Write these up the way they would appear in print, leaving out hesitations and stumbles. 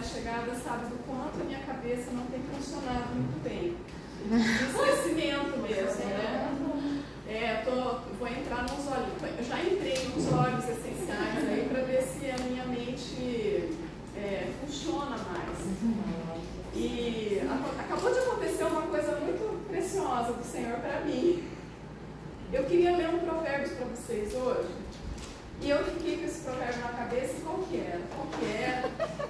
mais chegada sabe do quanto a minha cabeça não tem funcionado muito bem. De esquecimento mesmo, né? Vou entrar nos olhos, eu já entrei nos óleos essenciais aí para ver se a minha mente funciona mais. E acabou de acontecer uma coisa muito preciosa do Senhor para mim. Eu queria ler um provérbio para vocês hoje. E eu fiquei com esse provérbio na cabeça. Qual que era?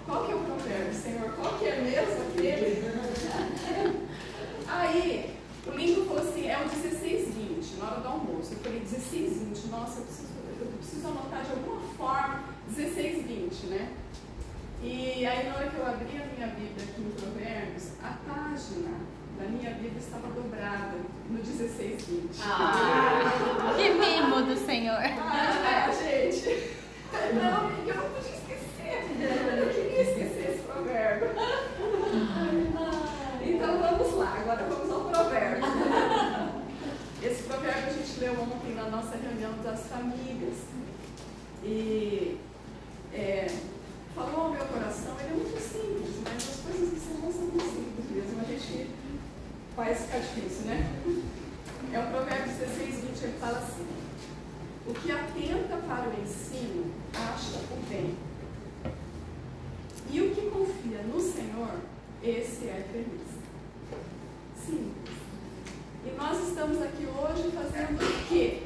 Qual que é o provérbio, Senhor? Qual que é mesmo aquele? Aí, o Lincoln falou assim, é o 16:20, na hora do almoço. Eu falei, 16:20, nossa, eu preciso anotar de alguma forma 16:20, né? E aí, na hora que eu abri a minha Bíblia aqui em Provérbios, a página da minha Bíblia estava dobrada no 16:20. Que mimo do Senhor! Gente! Não, eu não podia esquecer. Eu queria esquecer esse provérbio. Então vamos lá, agora vamos ao provérbio. Esse provérbio a gente leu ontem na nossa reunião das famílias. E falou ao meu coração, ele é muito simples, mas as coisas do Senhor são muito simples mesmo. A gente faz ficar difícil, né? É o provérbio 16:20, ele fala assim: o que atenta para o ensino acha o bem, e o que confia no Senhor, esse é feliz. Simples. E nós estamos aqui hoje fazendo o quê?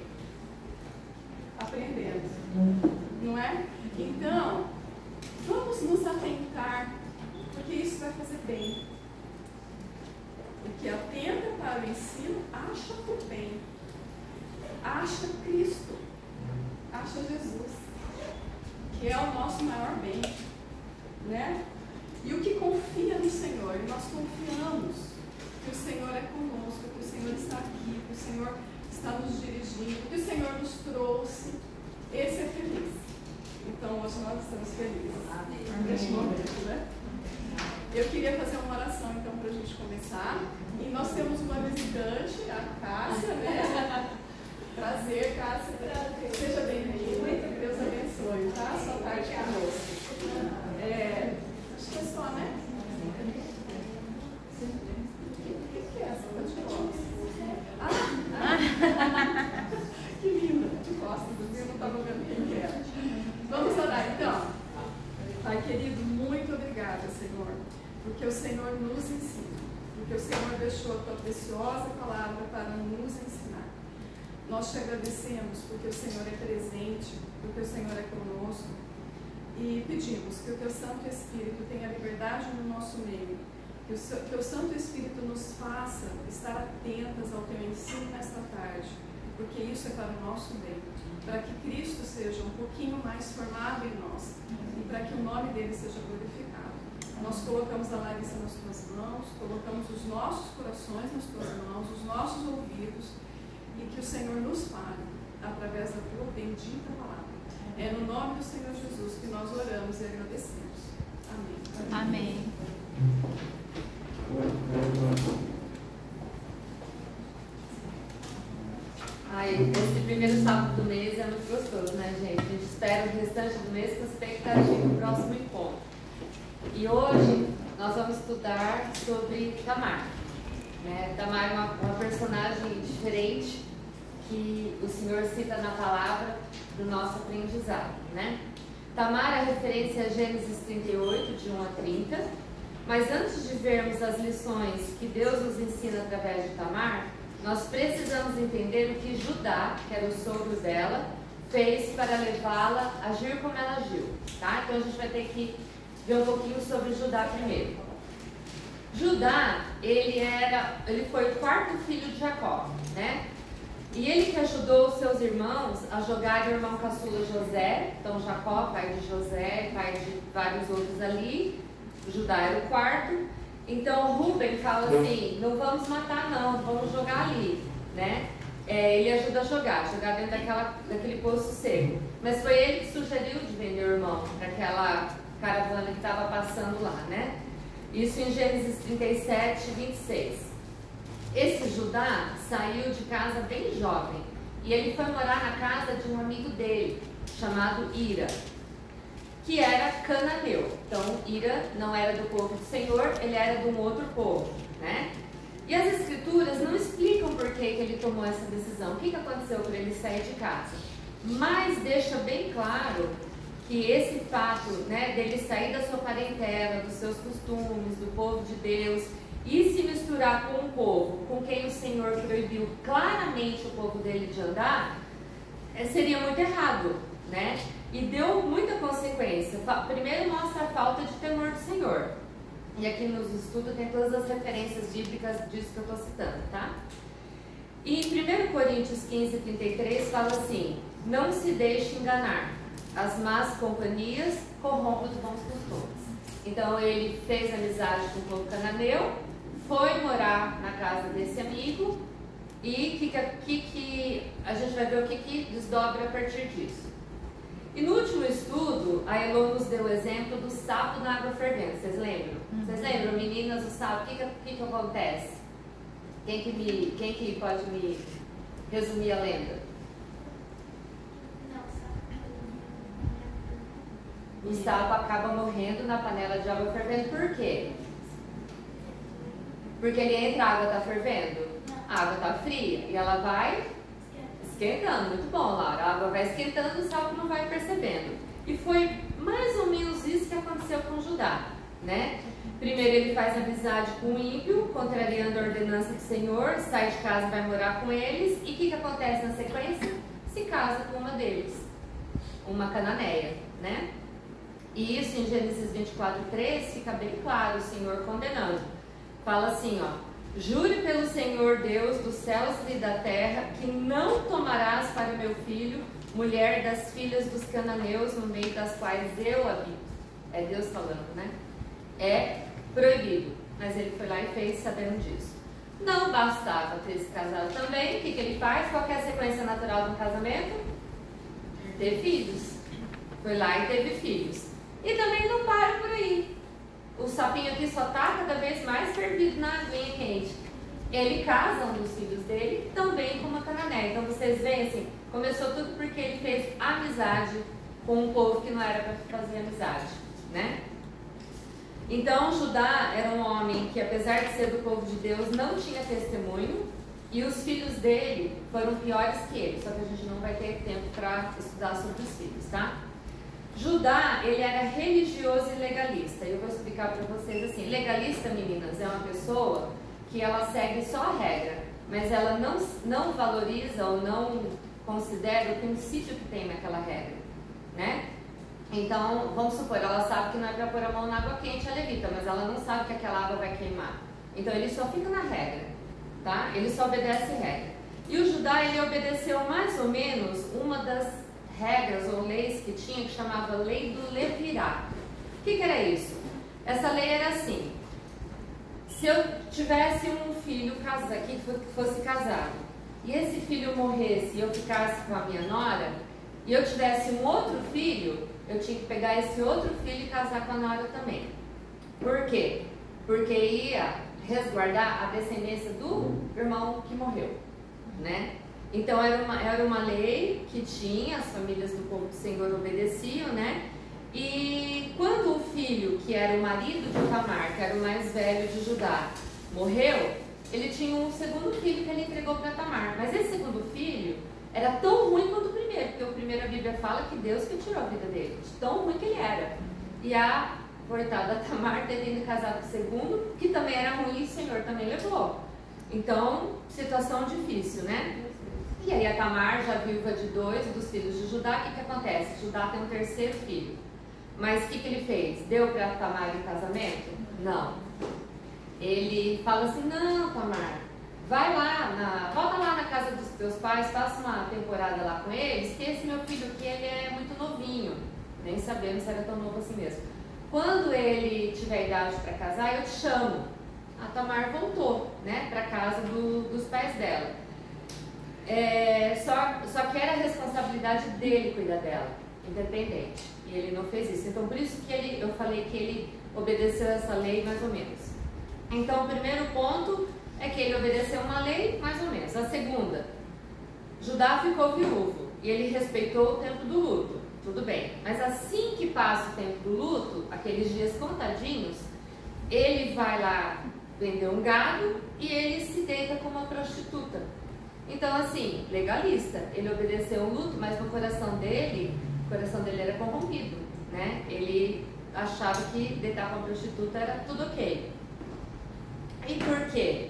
Aprendendo, não é? Então, vamos nos atentar, porque isso vai fazer bem. O que atenta para o ensino acha o bem, acha Cristo, acha Jesus, que é o nosso maior bem, né? E o que confia no Senhor, e nós confiamos que o Senhor é conosco, que o Senhor está aqui, que o Senhor está nos dirigindo, que o Senhor nos trouxe, esse é feliz. Então hoje nós estamos felizes neste momento, né? Eu queria fazer uma oração então para a gente começar. E nós temos uma visitante, a Cássia, né? Prazer, Cássia. Seja bem-vinda. Deus abençoe, tá? Sua tarde conosco. Acho que é só, né? O que é essa? Eu te gosto. Que linda, de costas, eu não estava vendo quem que era. Vamos orar então. Pai querido, muito obrigada, Senhor, porque o Senhor nos ensina, porque o Senhor deixou a tua preciosa palavra para nos ensinar. Nós te agradecemos porque o Senhor é presente, porque o Senhor é conosco, e pedimos que o teu Santo Espírito tenha liberdade no nosso meio, que o Santo Espírito nos faça estar atentas ao teu ensino nesta tarde, porque isso é para o nosso bem, para que Cristo seja um pouquinho mais formado em nós e para que o nome dele seja glorificado. Nós colocamos a Larissa nas tuas mãos, colocamos os nossos corações nas tuas mãos, os nossos ouvidos, e que o Senhor nos fale através da tua bendita palavra. É no nome do Senhor Jesus que nós oramos e agradecemos. Amém. Amém. Esse primeiro sábado do mês é muito gostoso, né, gente? A gente espera o restante do mês com expectativa do próximo encontro. E hoje nós vamos estudar sobre Tamar. Tamar é uma personagem diferente que o Senhor cita na palavra do nosso aprendizado, né? Tamar é referência a Gênesis 38, de 1 a 30. Mas antes de vermos as lições que Deus nos ensina através de Tamar, nós precisamos entender o que Judá, que era o sogro dela, fez para levá-la a agir como ela agiu, tá? Então a gente vai ter que ver um pouquinho sobre Judá primeiro. Judá, ele foi o quarto filho de Jacó, né? E ele que ajudou os seus irmãos a jogar o irmão caçula José. Então Jacó, pai de José, pai de vários outros ali. Judá era o quarto. Então Rúben fala assim, não vamos matar não, vamos jogar ali, né? Ele ajuda a jogar dentro daquele poço seco. Mas foi ele que sugeriu de vender o irmão para aquela caravana que estava passando lá, né? Isso em Gênesis 37, 26. Esse Judá saiu de casa bem jovem e ele foi morar na casa de um amigo dele, chamado Ira. que era cananeu. Então, Ira não era do povo do Senhor, ele era de um outro povo, né? E as escrituras não explicam por que ele tomou essa decisão, o que aconteceu para ele sair de casa, mas deixa bem claro que esse fato, né, dele sair da sua parentela, dos seus costumes, do povo de Deus, e se misturar com um povo com quem o Senhor proibiu claramente o povo dele de andar, seria muito errado, né? E deu muita consequência. Primeiro mostra a falta de temor do Senhor. E aqui nos estudos tem todas as referências bíblicas disso que eu estou citando, tá? E em 1 Coríntios 15:33 fala assim: não se deixe enganar, as más companhias corrompem os bons costumes. Então ele fez amizade com o povo cananeu, foi morar na casa desse amigo, e a gente vai ver o que desdobra a partir disso. E no último estudo, a Elô nos deu o exemplo do sapo na água fervendo. Vocês lembram? Vocês lembram, meninas, o sapo? O que acontece? Quem que pode me resumir a lenda? O sapo acaba morrendo na panela de água fervendo. Por quê? Porque ele entra, a água está fervendo, a água está fria e ela vai esquentando. Muito bom, Laura. A água vai esquentando e o sapo não vai percebendo. E foi mais ou menos isso que aconteceu com Judá, né? Primeiro ele faz amizade com o ímpio, contrariando a ordenança do Senhor, sai de casa e vai morar com eles. E o que acontece na sequência? Se casa com uma deles, uma cananeia, né? E isso em Gênesis 24:3 fica bem claro, o Senhor condenando. Fala assim, ó: jure pelo Senhor Deus dos céus e da terra que não tomarás para meu filho mulher das filhas dos cananeus no meio das quais eu habito. É Deus falando, né? É proibido. Mas ele foi lá e fez sabendo disso. Não bastava ter se casado também. O que ele faz? Qual que é a sequência natural de um casamento? Ter filhos. Foi lá e teve filhos. E também não para por aí. O sapinho aqui só está cada vez mais fervido na aguinha quente. Ele casa um dos filhos dele também com uma cananeia. Então vocês veem assim, começou tudo porque ele fez amizade com um povo que não era para fazer amizade, né? Então Judá era um homem que, apesar de ser do povo de Deus, não tinha testemunho, e os filhos dele foram piores que ele. Só que a gente não vai ter tempo para estudar sobre os filhos, tá? Judá, ele era religioso e legalista. Eu vou explicar para vocês assim. Legalista, meninas, é uma pessoa que ela segue só a regra, mas ela não valoriza ou não considera o princípio que tem naquela regra, né? Então, vamos supor, ela sabe que não é para pôr a mão na água quente, ela evita, mas ela não sabe que aquela água vai queimar. Então, ele só fica na regra, tá? Ele só obedece regra. E o Judá, ele obedeceu mais ou menos uma das regras ou leis que tinha, que chamava Lei do Levirá. O que era isso? Essa lei era assim: se eu tivesse um filho que fosse casado, e esse filho morresse e eu ficasse com a minha nora, e eu tivesse um outro filho, eu tinha que pegar esse outro filho e casar com a nora também. Por quê? Porque ia resguardar a descendência do irmão que morreu, né? Então era uma lei que tinha, as famílias do povo do Senhor obedeciam, né? E quando o filho, que era o marido de Tamar, que era o mais velho de Judá, morreu, ele tinha um segundo filho que ele entregou para Tamar. Mas esse segundo filho era tão ruim quanto o primeiro, porque o primeiro a Bíblia fala que Deus que tirou a vida dele, de tão ruim que ele era. E a coitada Tamar teve ido casar com o segundo, que também era ruim, e o Senhor também levou. Então, situação difícil, né? E aí a Tamar, já viúva de 2 dos filhos de Judá, o que acontece? Judá tem um terceiro filho. Mas o que ele fez? Deu para Tamar em casamento? Não. Ele fala assim: não, Tamar, volta lá na casa dos teus pais, faça uma temporada lá com eles, que esse meu filho aqui, ele é muito novinho. Nem sabemos se era tão novo assim mesmo. Quando ele tiver idade para casar, eu te chamo. A Tamar voltou, né, para casa dos pais dela. Só que era a responsabilidade dele cuidar dela, independente. E ele não fez isso. Então, por isso que eu falei que ele obedeceu essa lei mais ou menos. Então, o primeiro ponto é que ele obedeceu uma lei mais ou menos. A segunda, Judá ficou viúvo e ele respeitou o tempo do luto. Tudo bem. Mas assim que que passa o tempo do luto, aqueles dias contadinhos, ele vai lá vender um gado e ele se deita com uma prostituta. Então, assim, legalista, ele obedeceu o luto, mas no coração dele, o coração dele era corrompido, né? Ele achava que deitar com a prostituta era tudo ok. E por quê?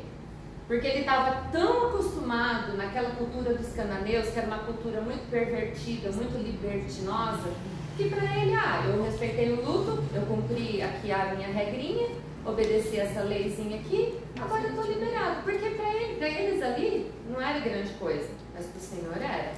Porque ele estava tão acostumado naquela cultura dos cananeus, que era uma cultura muito pervertida, muito libertinosa, que para ele, eu respeitei o luto, eu cumpri aqui a minha regrinha, obedeci essa leizinha aqui, agora eu estou liberado. Porque para eles ali não era grande coisa, mas para o Senhor era.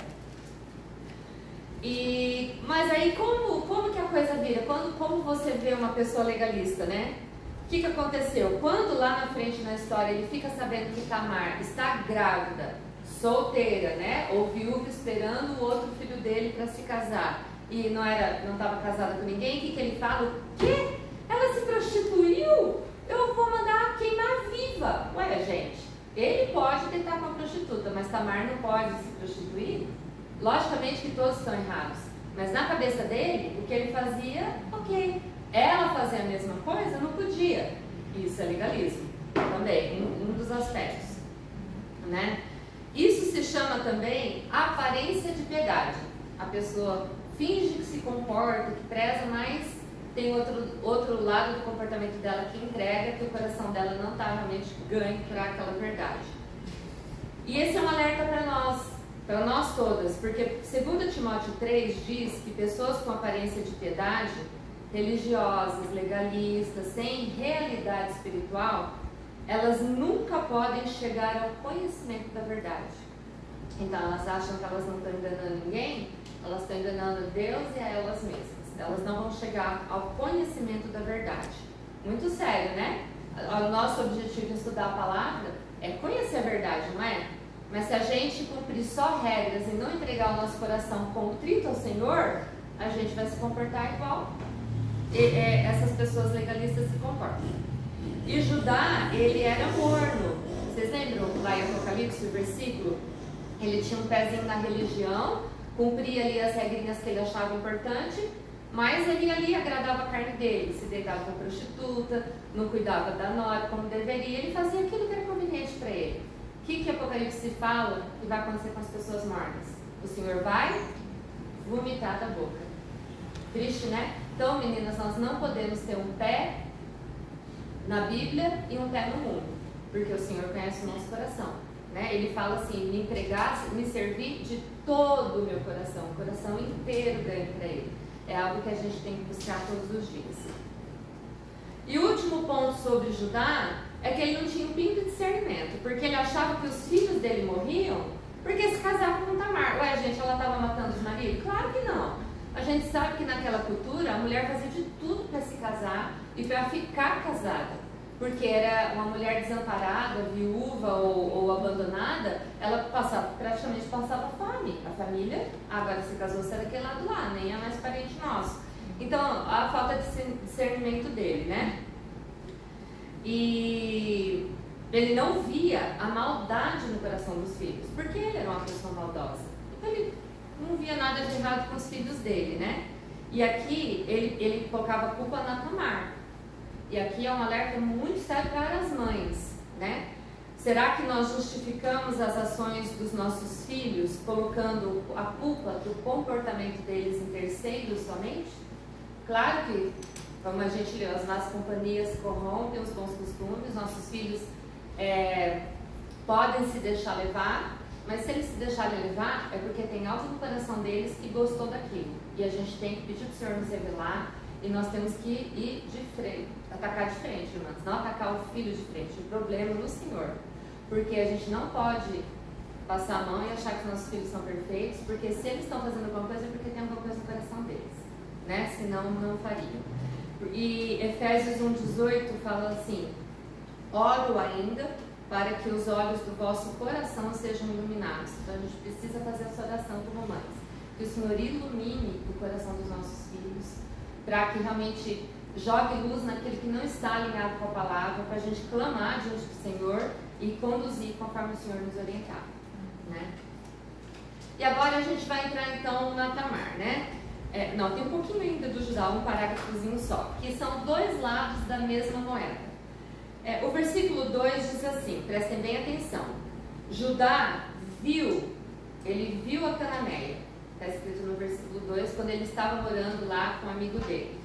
Mas aí como que a coisa vira? Como você vê uma pessoa legalista, né? O que aconteceu? Quando lá na frente na história ele fica sabendo que Tamar está grávida, solteira, né? Ou viúva esperando o outro filho dele para se casar e não estava casada com ninguém, o que ele fala? O quê? Ela se prostituiu? Eu vou mandar queimar viva. Ué, gente, ele pode tentar com a prostituta, mas Tamar não pode se prostituir? Logicamente que todos estão errados, mas na cabeça dele, o que ele fazia, ok. Ela fazer a mesma coisa, não podia. Isso é legalismo também, um dos aspectos, né? Isso se chama também aparência de piedade. A pessoa finge que se comporta, que preza, mas tem outro lado do comportamento dela que entrega, que o coração dela não está realmente ganho para aquela verdade. E esse é um alerta para nós todas, porque 2 Timóteo 3 diz que pessoas com aparência de piedade, religiosas, legalistas, sem realidade espiritual, elas nunca podem chegar ao conhecimento da verdade. Então elas acham que elas não estão enganando ninguém, elas estão enganando Deus e a elas mesmas. Elas não vão chegar ao conhecimento da verdade. Muito sério, né? O nosso objetivo em estudar a palavra é conhecer a verdade, não é? Mas se a gente cumprir só regras e não entregar o nosso coração contrito ao Senhor, a gente vai se comportar igual essas pessoas legalistas se comportam. E Judá, ele era morno. Vocês lembram lá em Apocalipse, o versículo? Ele tinha um pezinho na religião, cumpria ali as regrinhas que ele achava importante, mas ele ali agradava a carne dele, se deitava com a prostituta, não cuidava da nora como deveria, ele fazia aquilo que era conveniente para ele. O que Apocalipse fala que vai acontecer com as pessoas mornas? O Senhor vai vomitar da boca. Triste, né? Então, meninas, nós não podemos ter um pé na Bíblia e um pé no mundo, porque o Senhor conhece o nosso coração, né? Ele fala assim, me entregar, me servir de todo o meu coração, o coração inteiro ganho para Ele. É algo que a gente tem que buscar todos os dias. E o último ponto sobre Judá é que ele não tinha um pingo de discernimento, porque ele achava que os filhos dele morriam porque se casavam com Tamar. Ué, gente, ela estava matando os maridos? Claro que não. A gente sabe que naquela cultura a mulher fazia de tudo para se casar e para ficar casada, porque era uma mulher desamparada, viúva ou abandonada, ela praticamente passava fome. A família, agora se casou, você é daquele lado lá, nem é mais parente nosso. Então, a falta de discernimento dele, né? E ele não via a maldade no coração dos filhos, porque ele era uma pessoa maldosa. Então, ele não via nada de errado com os filhos dele, né? E aqui ele colocava a culpa na Tamar. E aqui é um alerta muito sério para as mães, né? Será que nós justificamos as ações dos nossos filhos colocando a culpa do comportamento deles em terceiros somente? Claro que, como a gente leu, as más companhias corrompem os bons costumes, nossos filhos podem se deixar levar, mas se eles se deixarem levar, é porque tem algo no coração deles que gostou daquilo. E a gente tem que pedir para o Senhor nos revelar, e nós temos que ir de frente, atacar de frente, irmãs, não atacar o filho de frente, o problema é no Senhor. Porque a gente não pode passar a mão e achar que nossos filhos são perfeitos, porque se eles estão fazendo alguma coisa, é porque tem alguma coisa no coração deles, né? Senão não fariam. E Efésios 1,18 fala assim: oro ainda para que os olhos do vosso coração sejam iluminados. Então a gente precisa fazer essa oração como mães, que o Senhor ilumine o coração dos nossos filhos, para que realmente jogue luz naquele que não está alinhado com a palavra, para a gente clamar diante do Senhor e conduzir conforme o Senhor nos orientar, né? E agora a gente vai entrar então na Tamar, né? Não, tem um pouquinho ainda do Judá, um parágrafozinho só, que são dois lados da mesma moeda. O versículo 2 diz assim, prestem bem atenção. Judá ele viu a Cananeia, está escrito no versículo 2, quando ele estava morando lá com um amigo dele.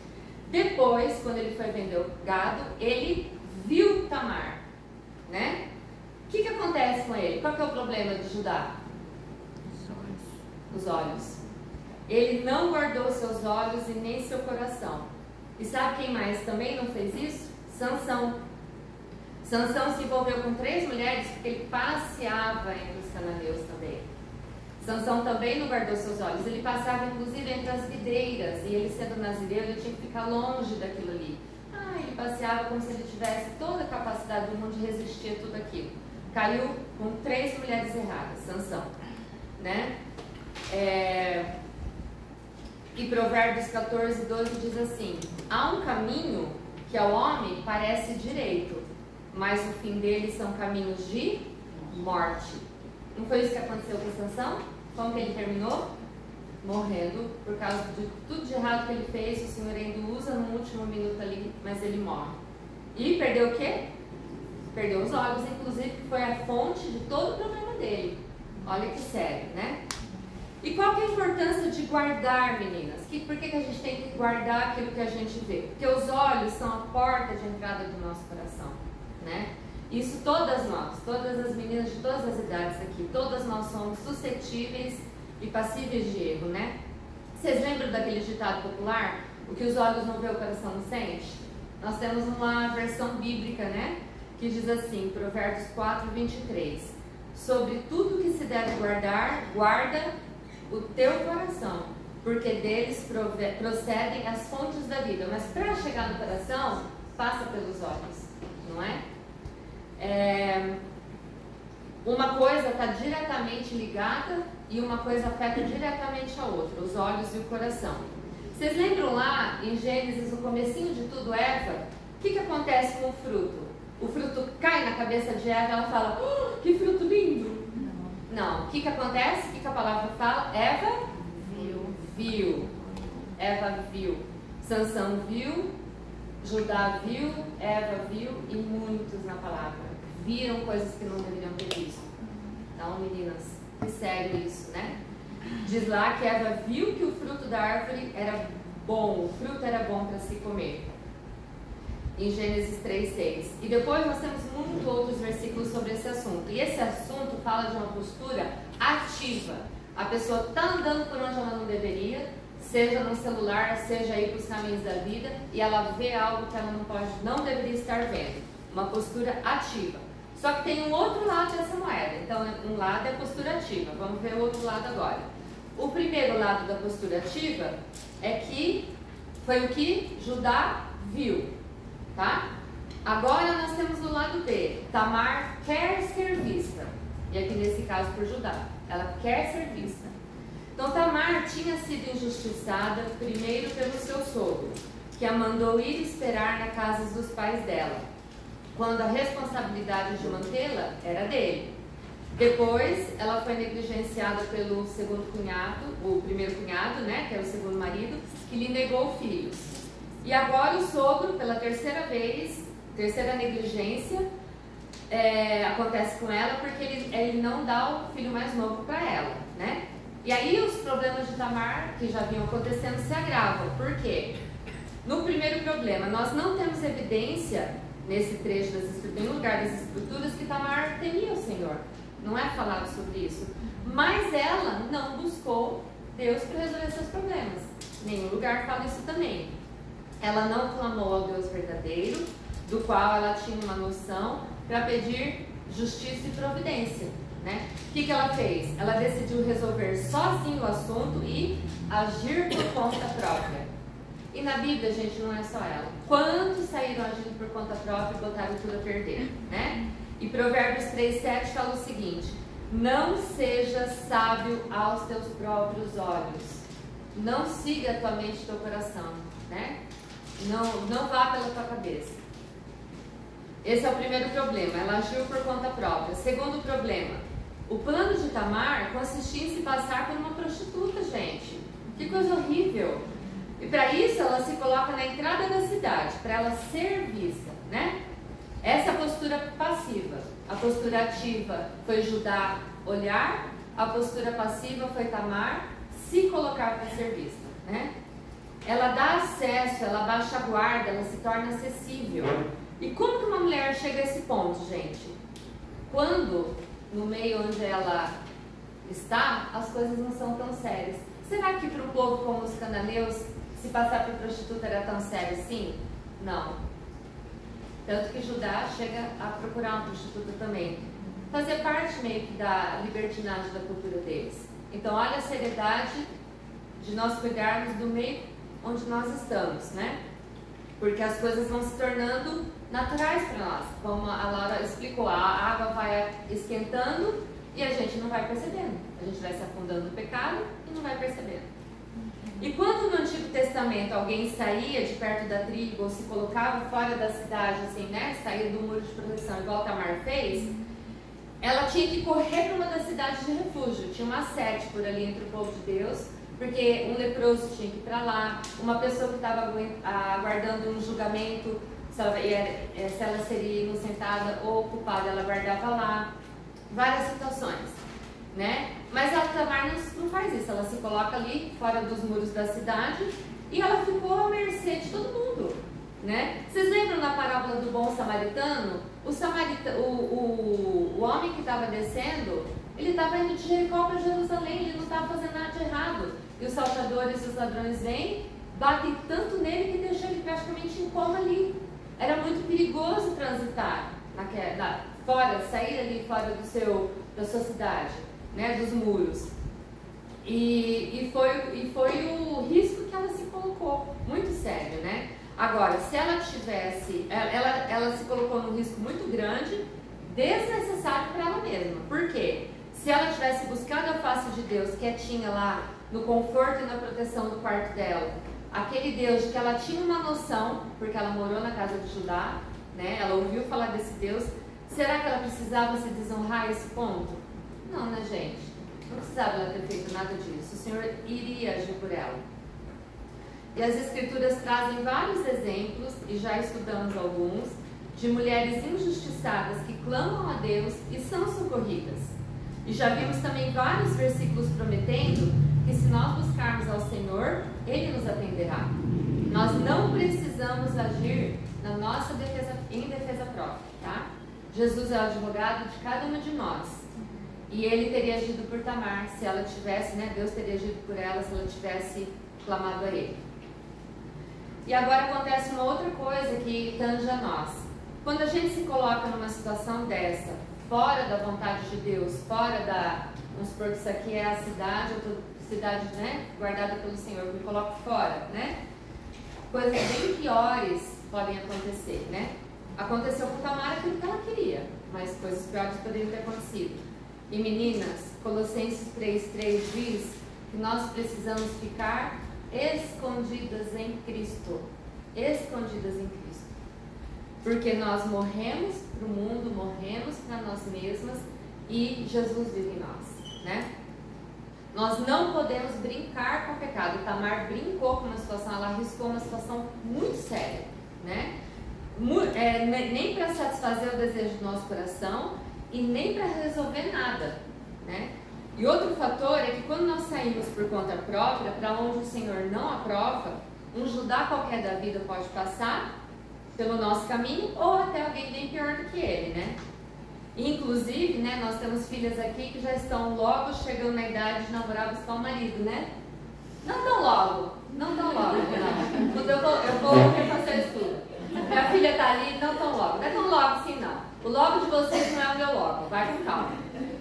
Depois, quando ele foi vender o gado, ele viu Tamar, né? O que acontece com ele? Qual que é o problema de Judá? Os olhos. Ele não guardou seus olhos e nem seu coração. E sabe quem mais também não fez isso? Sansão. Sansão se envolveu com 3 mulheres porque ele passeava entre os cananeus também. Sansão também não guardou seus olhos. Ele passava inclusive entre as videiras. E ele sendo nazireiro, ele tinha que ficar longe daquilo ali. Ele passeava como se ele tivesse toda a capacidade do mundo de resistir a tudo aquilo. Caiu com 3 mulheres erradas, Sansão, né? E Provérbios 14, 12 diz assim: há um caminho que ao homem parece direito, mas o fim dele são caminhos de morte. Não foi isso que aconteceu com Sansão? Como que ele terminou? Morrendo, por causa de tudo de errado que ele fez. O Senhor ainda usa no último minuto ali, mas ele morre. E perdeu o quê? Perdeu os olhos, inclusive, que foi a fonte de todo o problema dele. Olha que sério, né? E qual que é a importância de guardar, meninas? Por que a gente tem que guardar aquilo que a gente vê? Porque os olhos são a porta de entrada do nosso coração, né? Isso todas nós, todas as meninas de todas as idades aqui, todas nós somos suscetíveis e passíveis de erro, né? Vocês lembram daquele ditado popular? O que os olhos não vê, o coração não sente? Nós temos uma versão bíblica, né? Que diz assim, Provérbios 4, 23. Sobre tudo que se deve guardar, guarda o teu coração, porque deles procedem as fontes da vida. Mas para chegar no coração, passa pelos olhos, não é? Uma coisa está diretamente ligada e uma coisa afeta diretamente a outra, os olhos e o coração. Vocês lembram lá em Gênesis, no comecinho de tudo, Eva? O que acontece com o fruto? O fruto cai na cabeça de Eva e ela fala, oh, que fruto lindo! Não. O que acontece? O que a palavra fala? Eva viu. Eva viu. Sansão viu, Judá viu, Eva viu e muitos na palavra viram coisas que não deveriam ter visto. Então, meninas, que sério isso, né? Diz lá que Eva viu que o fruto da árvore era bom, o fruto era bom para se comer. Em Gênesis 3:6. E depois nós temos muitos outros versículos sobre esse assunto. E esse assunto fala de uma postura ativa. A pessoa está andando por onde ela não deveria, seja no celular, seja aí para os caminhos da vida, e ela vê algo que ela não deveria estar vendo. Uma postura ativa. Só que tem um outro lado dessa moeda. Então, um lado é a postura ativa. Vamos ver o outro lado agora. O primeiro lado da postura ativa é que foi o que Judá viu. Tá? Agora nós temos o lado B. Tamar quer ser vista. E aqui nesse caso por Judá. Ela quer ser vista. Então Tamar tinha sido injustiçada primeiro pelo seu sogro, que a mandou ir esperar na casa dos pais dela, quando a responsabilidade de mantê-la era dele. Depois ela foi negligenciada pelo segundo cunhado, o primeiro cunhado, né, que era o segundo marido, que lhe negou o filho. E agora o sogro, pela terceira vez, terceira negligência, acontece com ela porque ele não dá o filho mais novo para ela, né? E aí os problemas de Tamar, que já vinham acontecendo, se agravam. Por quê? No primeiro problema, nós não temos evidência, nesse trecho das Escrituras, em nenhum lugar das Escrituras, que Tamar temia o Senhor. Não é falado sobre isso. Mas ela não buscou Deus para resolver seus problemas. Em nenhum lugar fala isso também. Ela não clamou ao Deus verdadeiro, do qual ela tinha uma noção, para pedir justiça e providência, né? O que ela fez? Ela decidiu resolver sozinha o assunto e agir por conta própria. E na Bíblia, gente, não é só ela. Quantos saíram agindo por conta própria e botaram tudo a perder, né? E Provérbios 3:7 fala o seguinte: não seja sábio aos teus próprios olhos. Não siga a tua mente e teu coração, né? Não vá pela tua cabeça. Esse é o primeiro problema. Ela agiu por conta própria. Segundo problema, o plano de Tamar consistia em se passar por uma prostituta, gente. Que coisa horrível! E para isso ela se coloca na entrada da cidade, para ela ser vista, né? Essa é a postura passiva. A postura ativa foi Judá olhar, a postura passiva foi Tamar se colocar para ser vista, né? Ela dá acesso, ela baixa a guarda, ela se torna acessível. E como que uma mulher chega a esse ponto, gente? Quando, no meio onde ela está, as coisas não são tão sérias. Será que para um povo como os cananeus, se passar por prostituta era tão sério assim? Não. Tanto que Judá chega a procurar uma prostituta também. Fazer parte meio que da libertinagem da cultura deles. Então, olha a seriedade de nós cuidarmos do meio onde nós estamos, né? Porque as coisas vão se tornando naturais para nós. Como a Laura explicou, a água vai esquentando e a gente não vai percebendo. A gente vai se afundando no pecado e não vai percebendo. E quando no Antigo Testamento alguém saía de perto da tribo ou se colocava fora da cidade, assim, né? Saía do muro de proteção, igual Tamar fez, ela tinha que correr para uma das cidades de refúgio. Tinha uma sede por ali entre o povo de Deus, porque um leproso tinha que ir para lá, uma pessoa que estava aguardando um julgamento, se ela seria inocentada ou culpada, ela guardava lá. Várias situações, né? Mas a Tamar não faz isso, ela se coloca ali fora dos muros da cidade e ela ficou à mercê de todo mundo, né? Vocês lembram na parábola do bom samaritano? O homem que estava descendo, ele estava indo de Jericó para Jerusalém, ele não estava fazendo nada de errado. E os salteadores e os ladrões vêm, batem tanto nele que deixam ele praticamente em coma ali. Era muito perigoso transitar fora, sair ali fora da sua cidade, né, dos muros. E foi o risco que ela se colocou, muito sério, né? Agora, se ela tivesse, ela se colocou num risco muito grande, desnecessário para ela mesma. Por quê? Se ela tivesse buscado a face de Deus quietinha lá, no conforto e na proteção do quarto dela, aquele Deus de que ela tinha uma noção, porque ela morou na casa de Judá, né? Ela ouviu falar desse Deus. Será que ela precisava se desonrar a esse ponto? Não, né, gente? Não precisava ela ter feito nada disso. O Senhor iria agir por ela. E as Escrituras trazem vários exemplos, e já estudamos alguns, de mulheres injustiçadas que clamam a Deus e são socorridas. E já vimos também vários versículos prometendo que se nós buscarmos ao Senhor, Ele nos atenderá. Nós não precisamos agir na nossa defesa, em defesa própria, tá? Jesus é o advogado de cada uma de nós. E Ele teria agido por Tamar, se ela tivesse, né? Deus teria agido por ela se ela tivesse clamado a Ele. E agora acontece uma outra coisa que tange a nós. Quando a gente se coloca numa situação dessa, fora da vontade de Deus, fora da... Vamos supor que isso aqui é a cidade, cidade, né, guardada pelo Senhor, eu me coloco fora, né? Coisas bem piores podem acontecer, né? Aconteceu com Tamar aquilo que ela queria, mas coisas piores poderiam ter acontecido. E meninas, Colossenses 3:3 diz que nós precisamos ficar escondidas em Cristo. Escondidas em Cristo. Porque nós morremos para o mundo, morremos para nós mesmas e Jesus vive em nós, né? Nós não podemos brincar com o pecado. Tamar brincou com uma situação, ela arriscou uma situação muito séria, né? Nem para satisfazer o desejo do nosso coração e nem para resolver nada, né? E outro fator é que quando nós saímos por conta própria, para onde o Senhor não aprova, um Judá qualquer da vida pode passar pelo nosso caminho ou até alguém bem pior do que ele, né? Inclusive, né, nós temos filhas aqui que já estão logo chegando na idade de namorar, buscar um marido, né? Não tão logo, não. Quando eu vou refazer o estudo. Minha filha tá ali, não tão logo. Não é tão logo assim, não. O logo de vocês não é o meu logo, vai com calma,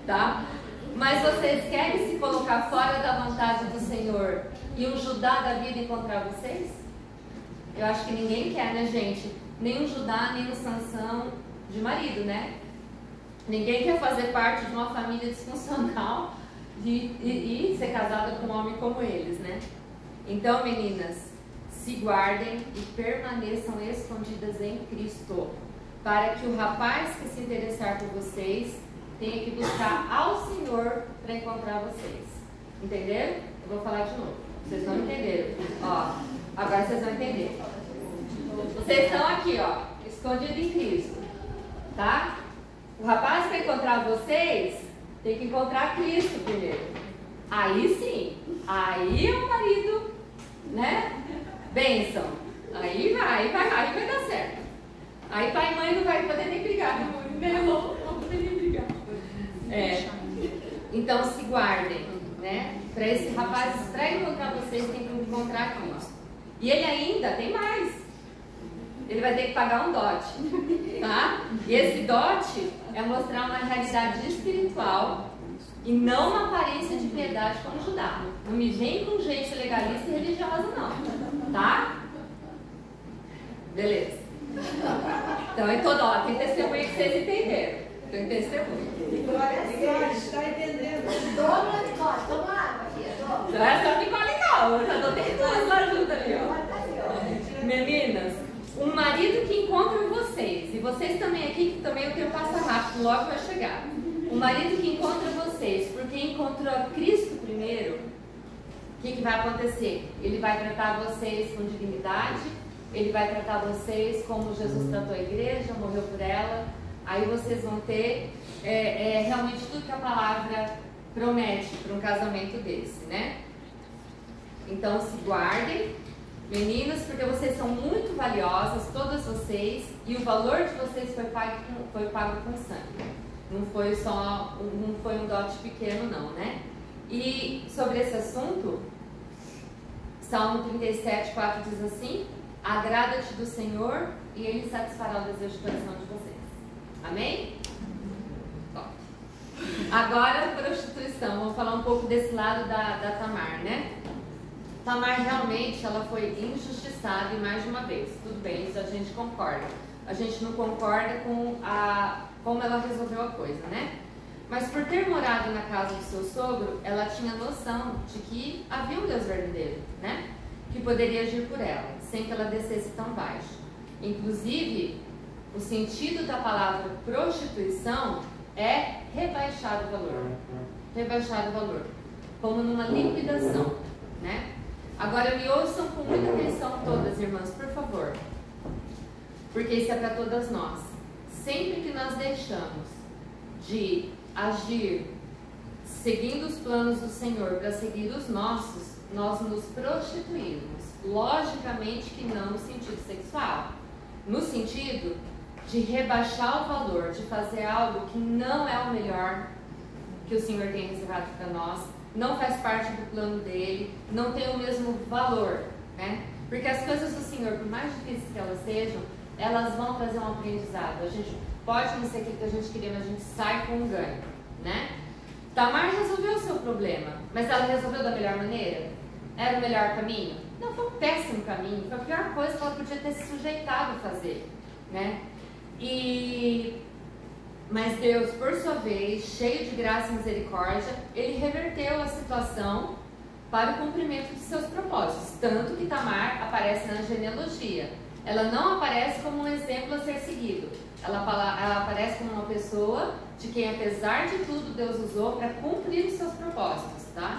tá? Mas vocês querem se colocar fora da vontade do Senhor e um Judá da vida encontrar vocês? Eu acho que ninguém quer, né, gente? Nem um Judá, nem um Sansão de marido, né? Ninguém quer fazer parte de uma família disfuncional e ser casada com um homem como eles, né? Então, meninas, se guardem e permaneçam escondidas em Cristo, para que o rapaz que se interessar por vocês tenha que buscar ao Senhor para encontrar vocês. Entenderam? Eu vou falar de novo. Vocês não entenderam. Ó, agora vocês vão entender. Vocês estão aqui, ó, escondidos em Cristo, tá? O rapaz, para encontrar vocês, tem que encontrar Cristo primeiro. Aí sim, aí o marido, né? Bênção. Aí vai dar certo. Aí pai e mãe não vai poder nem brigar, não vão poder nem brigar. Então se guardem, né? Para esse rapaz, para encontrar vocês, tem que encontrar Cristo. E ele ainda tem mais. Ele vai ter que pagar um dote, tá? E esse dote é mostrar uma realidade espiritual e não uma aparência de piedade como Judá. Não me vem com gente legalista e religiosa, não, tá? Beleza. Então, é todo, ó, tem testemunha que vocês entenderam. Tem testemunha. Glória a Deus, está entendendo? Toma água aqui, toma. Não é só Nicole, não. Eu já tô tentando ajuda ali, ó. Meninas, um marido que encontra vocês, e vocês também aqui, que também o tempo passa rápido, logo vai chegar. Um marido que encontra vocês, porque encontrou Cristo primeiro, o que vai acontecer? Ele vai tratar vocês com dignidade, ele vai tratar vocês como Jesus tratou a igreja, morreu por ela. Aí vocês vão ter realmente tudo que a palavra promete para um casamento desse, né? Então se guardem, meninas, porque vocês são muito valiosas, todas vocês, e o valor de vocês foi pago com sangue. Não foi um dote pequeno, não, né? E sobre esse assunto, Salmo 37:4 diz assim: agrada-te do Senhor e Ele satisfará o desejo do coração de vocês. Amém? Top. Agora, prostituição. Vamos falar um pouco desse lado da Tamar, né? Tamar realmente ela foi injustiçada e mais de uma vez. Tudo bem, isso a gente concorda. A gente não concorda com como ela resolveu a coisa, né? Mas por ter morado na casa do seu sogro, ela tinha noção de que havia um Deus verdadeiro, né? Que poderia agir por ela, sem que ela descesse tão baixo. Inclusive, o sentido da palavra prostituição é rebaixar o valor. Rebaixar o valor. Como numa liquidação, né? Agora me ouçam com muita atenção todas, irmãs, por favor. Porque isso é para todas nós. Sempre que nós deixamos de agir seguindo os planos do Senhor para seguir os nossos, nós nos prostituímos. Logicamente que não no sentido sexual. No sentido de rebaixar o valor, de fazer algo que não é o melhor que o Senhor tem reservado para nós, não faz parte do plano dele, não tem o mesmo valor, né? Porque as coisas do Senhor, por mais difíceis que elas sejam, elas vão trazer um aprendizado. A gente pode não ser aquilo que a gente queria, mas a gente sai com um ganho, né? Tamar resolveu o seu problema, mas ela resolveu da melhor maneira? Era o melhor caminho? Não, foi um péssimo caminho, foi a pior coisa que ela podia ter se sujeitado a fazer, né? Mas Deus, por sua vez, cheio de graça e misericórdia, Ele reverteu a situação para o cumprimento de seus propósitos. Tanto que Tamar aparece na genealogia. Ela não aparece como um exemplo a ser seguido. Ela aparece como uma pessoa de quem, apesar de tudo, Deus usou para cumprir os seus propósitos, tá?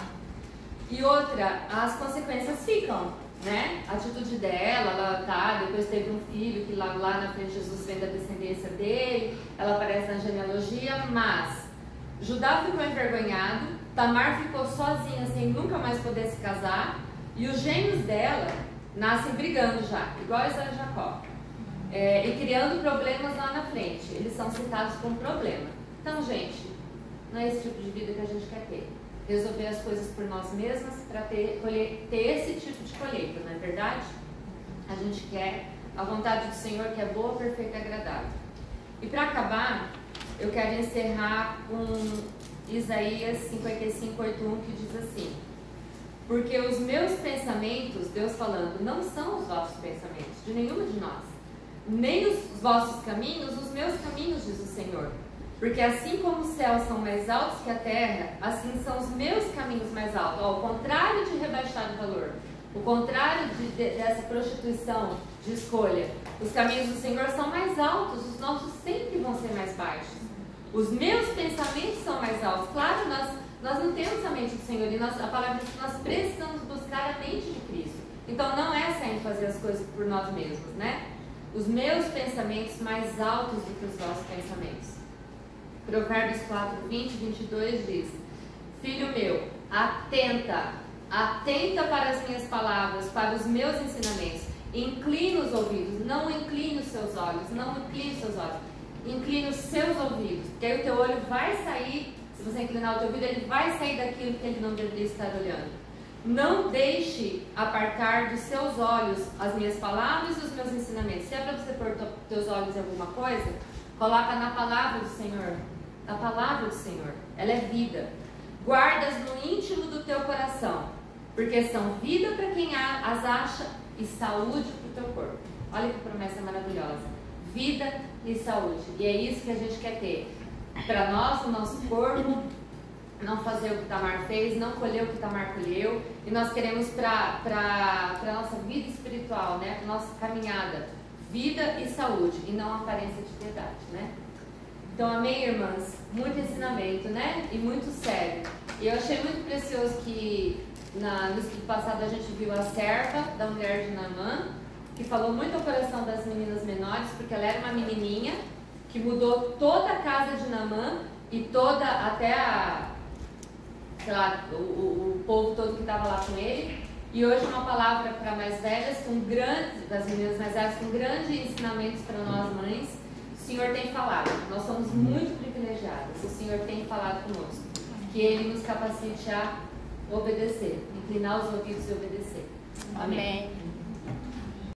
E outra, as consequências ficam, né? A atitude dela, depois teve um filho que lá na frente Jesus vem da descendência dele, ela aparece na genealogia, mas Judá ficou envergonhado, Tamar ficou sozinha sem nunca mais poder se casar, e os gêmeos dela nascem brigando já, igual Esau e Jacó, e criando problemas lá na frente. Eles são citados como problema. Então, gente, não é esse tipo de vida que a gente quer ter. Resolver as coisas por nós mesmas para ter esse tipo de colheita, não é verdade? A gente quer a vontade do Senhor, que é boa, perfeita e agradável. E para acabar, eu quero encerrar com Isaías 55:8-1, que diz assim: porque os meus pensamentos, Deus falando, não são os vossos pensamentos, de nenhuma de nós, nem os vossos caminhos, os meus caminhos, diz o Senhor. Porque assim como os céus são mais altos que a terra, assim são os meus caminhos mais altos. Ao contrário de rebaixar o valor, o contrário dessa prostituição de escolha, os caminhos do Senhor são mais altos, os nossos sempre vão ser mais baixos. Os meus pensamentos são mais altos. Claro, nós não temos a mente do Senhor, e a palavra diz que nós precisamos buscar a mente de Cristo. Então não é sair fazer as coisas por nós mesmos, né? Os meus pensamentos mais altos do que os vossos pensamentos. Provérbios 4, 20 e 22 diz: Filho meu, atenta para as minhas palavras, para os meus ensinamentos. Inclina os ouvidos, não incline os seus olhos, incline os seus ouvidos, porque aí o teu olho vai sair, se você inclinar o teu ouvido, ele vai sair daquilo que ele não deveria estar olhando. Não deixe apartar dos seus olhos as minhas palavras e os meus ensinamentos. Se é para você pôr teus olhos em alguma coisa, coloca na palavra do Senhor. A palavra do Senhor, ela é vida. Guardas no íntimo do teu coração, porque são vida para quem as acha e saúde para o teu corpo. Olha que promessa maravilhosa. Vida e saúde. E é isso que a gente quer ter. Para nós, o nosso corpo, não fazer o que Tamar fez, não colher o que Tamar colheu. E nós queremos para a nossa vida espiritual, né? Para a nossa caminhada, vida e saúde, e não aparência de piedade, né? Então, amém, irmãs? Muito ensinamento, né? E muito sério. E eu achei muito precioso que no estudo passado a gente viu a serva da mulher de Naamã, que falou muito ao coração das meninas menores, porque ela era uma menininha que mudou toda a casa de Naamã e até sei lá, o povo todo que estava lá com ele. E hoje uma palavra para mais velhas, das meninas mais velhas, com grandes ensinamentos para nós mães. O Senhor tem falado, nós somos muito privilegiadas, o Senhor tem falado conosco, que Ele nos capacite a obedecer, inclinar os ouvidos e obedecer. Amém.